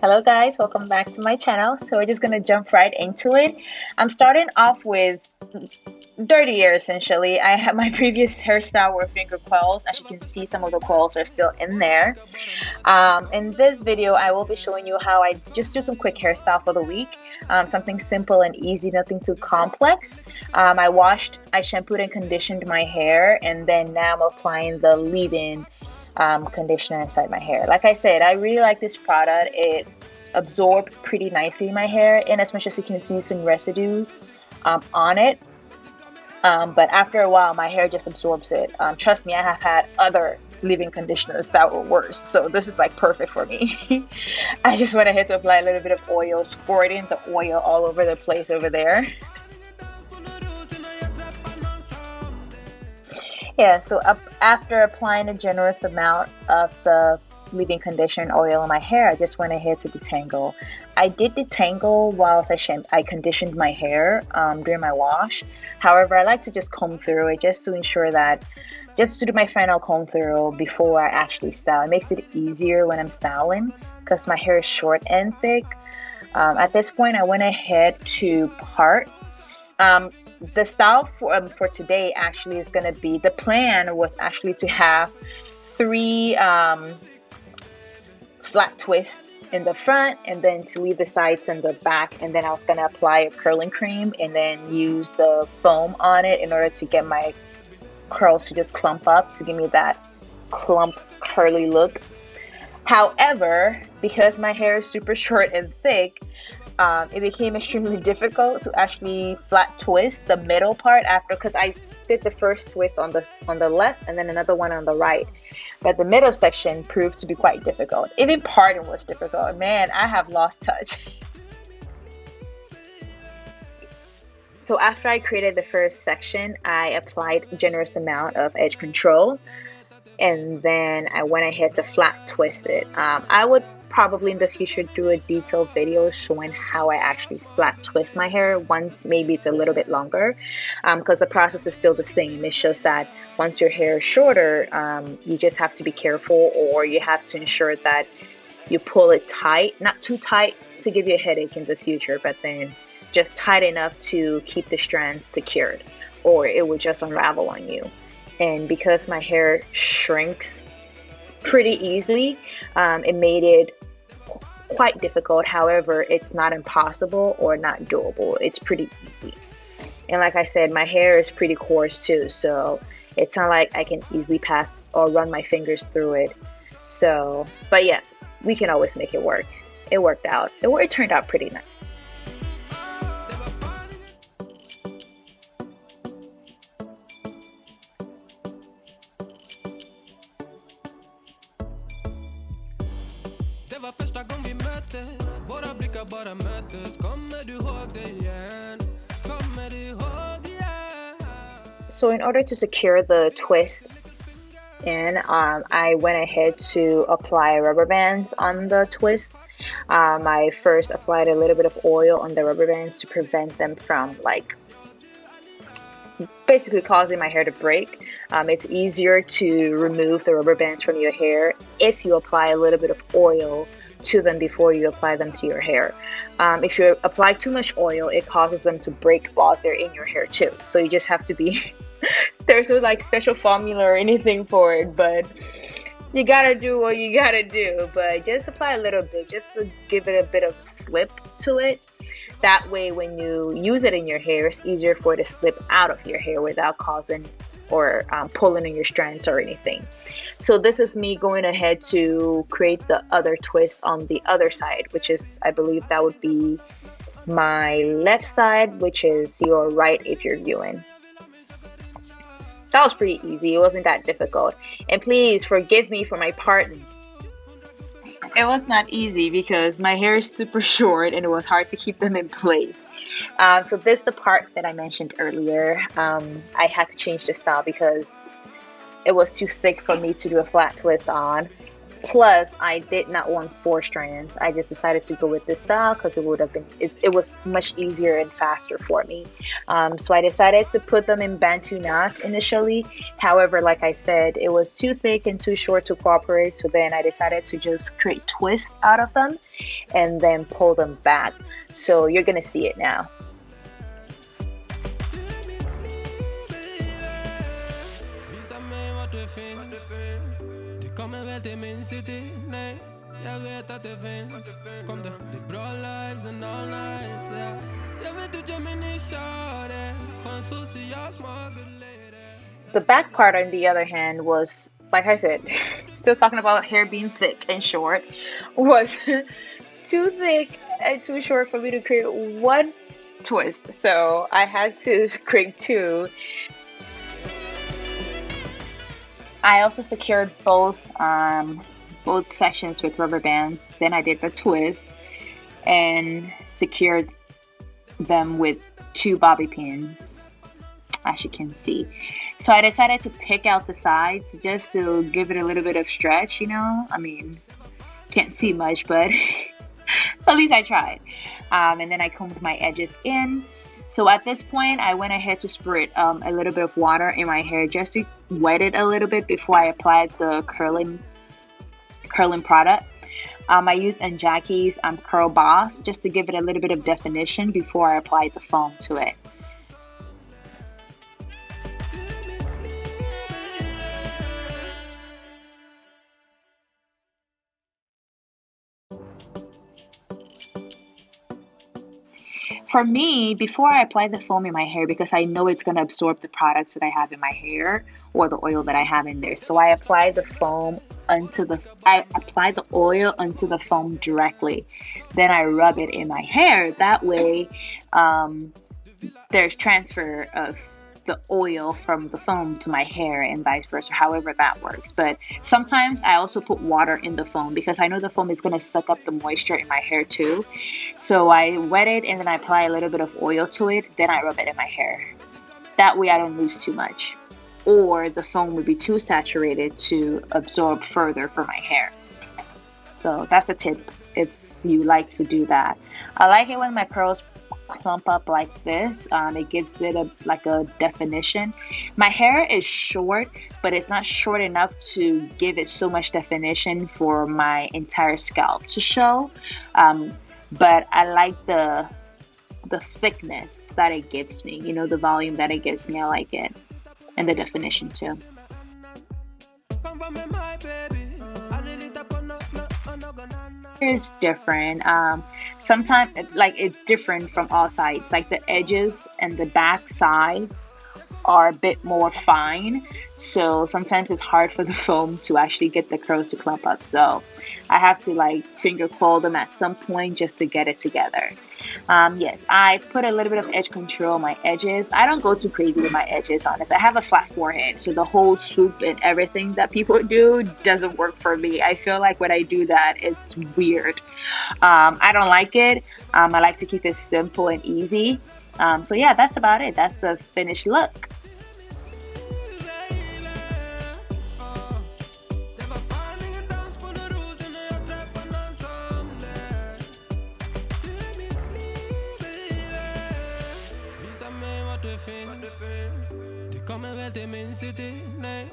Hello guys, welcome back to my channel. So we're just gonna jump right into it. I'm starting off with dirty hair essentially. I have my previous hairstyle were finger coils. As you can see, some of the coils are still in there. In this video, I will be showing you how I just do some quick hairstyle for the week. Something simple and easy, nothing too complex. I shampooed and conditioned my hair, and then now I'm applying the leave-in conditioner inside my hair. Like I said, I really like this product. It absorbed pretty nicely in my hair, and as much as you can see some residues on it, but after a while my hair just absorbs it. Trust me, I have had other leave-in conditioners that were worse, so this is like perfect for me. I just went ahead to apply a little bit of oil, squirting the oil all over the place over there. Yeah, so after applying a generous amount of the leave-in conditioner oil in my hair, I just went ahead to detangle. I did detangle whilst I conditioned my hair during my wash. However, I like to just comb through it just to ensure that, just to do my final comb through before I actually style. It makes it easier when I'm styling because my hair is short and thick. At this point, I went ahead to part. The style for today actually is going to be, the plan was actually to have 3 flat twists in the front, and then to leave the sides and the back, and then I was going to apply a curling cream and then use the foam on it in order to get my curls to just clump up, to give me that clump curly look. However, because my hair is super short and thick, it became extremely difficult to actually flat twist the middle part after, because I did the first twist on the left and then another one on the right, but the middle section proved to be quite difficult. Even parting was difficult. Man, I have lost touch. So after I created the first section, I applied a generous amount of edge control, and then I went ahead to flat twist it. I would probably in the future do a detailed video showing how I actually flat twist my hair once maybe it's a little bit longer, because the process is still the same. It's just that once your hair is shorter, you just have to be careful, or you have to ensure that you pull it tight, not too tight to give you a headache in the future, but then just tight enough to keep the strands secured, or it will just unravel on you. And because my hair shrinks pretty easily, it made it quite difficult. However, it's not impossible or not doable. It's pretty easy. And like I said, my hair is pretty coarse too, so it's not like I can easily pass or run my fingers through it. So, but yeah, we can always make it work. It worked out. It turned out pretty nice. So in order to secure the twist in, I went ahead to apply rubber bands on the twist. I first applied a little bit of oil on the rubber bands to prevent them from basically causing my hair to break. It's easier to remove the rubber bands from your hair if you apply a little bit of oil to them before you apply them to your hair. If you apply too much oil, it causes them to break whilst they're in your hair too. So you just have to be there's no like special formula or anything for it, but you gotta do what you gotta do. But just apply a little bit just to give it a bit of slip to it. That way when you use it in your hair, it's easier for it to slip out of your hair without causing or pulling in your strands or anything. So this is me going ahead to create the other twist on the other side, which is, I believe that would be my left side, which is your right if you're viewing. That was pretty easy. It wasn't that difficult. And please forgive me for my parting. It was not easy because my hair is super short and it was hard to keep them in place. So this is the part that I mentioned earlier. I had to change the style because it was too thick for me to do a flat twist on. Plus, I did not want four strands. I just decided to go with this style because it was much easier and faster for me. So I decided to put them in Bantu knots initially. However, like I said, it was too thick and too short to cooperate. So then I decided to just create twists out of them and then pull them back. So you're gonna see it now. Kommer väl till min city, nej. Jag vet att det finns. Kom det är bra lives and all nights, yeah. Jag vet inte om ni kör det. Chans social smuggler. The back part, on the other hand, was, like I said, still talking about hair being thick and short, was too thick and too short for me to create one twist. So I had to create two. I also secured both sections with rubber bands. Then I did the twist and secured them with two bobby pins, as you can see. So I decided to pick out the sides just to give it a little bit of stretch, you know. I mean, can't see much, but at least I tried. And then I combed my edges in. So at this point, I went ahead to spray a little bit of water in my hair just to wet it a little bit before I applied the curling product. I used Jackie's Curl Boss just to give it a little bit of definition before I applied the foam to it. For me, before I apply the foam in my hair, because I know it's going to absorb the products that I have in my hair or the oil that I have in there. So I apply the oil onto the foam directly. Then I rub it in my hair. That way, there's transfer of the oil from the foam to my hair and vice versa, however that works. But sometimes I also put water in the foam because I know the foam is going to suck up the moisture in my hair too. So I wet it and then I apply a little bit of oil to it, then I rub it in my hair. That way I don't lose too much, or the foam would be too saturated to absorb further for my hair. So that's a tip if you like to do that. I like it when my curls clump up like this. It gives it a definition. My hair is short, but it's not short enough to give it so much definition for my entire scalp to show. But I like the thickness that it gives me, you know, the volume that it gives me. I like it, and the definition too. Is different. Sometimes like it's different from all sides. Like the edges and the back sides are a bit more fine, so sometimes it's hard for the foam to actually get the curls to clump up. So I have to like finger curl them at some point just to get it together. Yes, I put a little bit of edge control on my edges. I don't go too crazy with my edges, honestly. I have a flat forehead, so the whole swoop and everything that people do doesn't work for me. I feel like when I do that, it's weird. I don't like it. I like to keep it simple and easy. So yeah, that's about it. That's the finished look. Det kommer väl till min city, nej.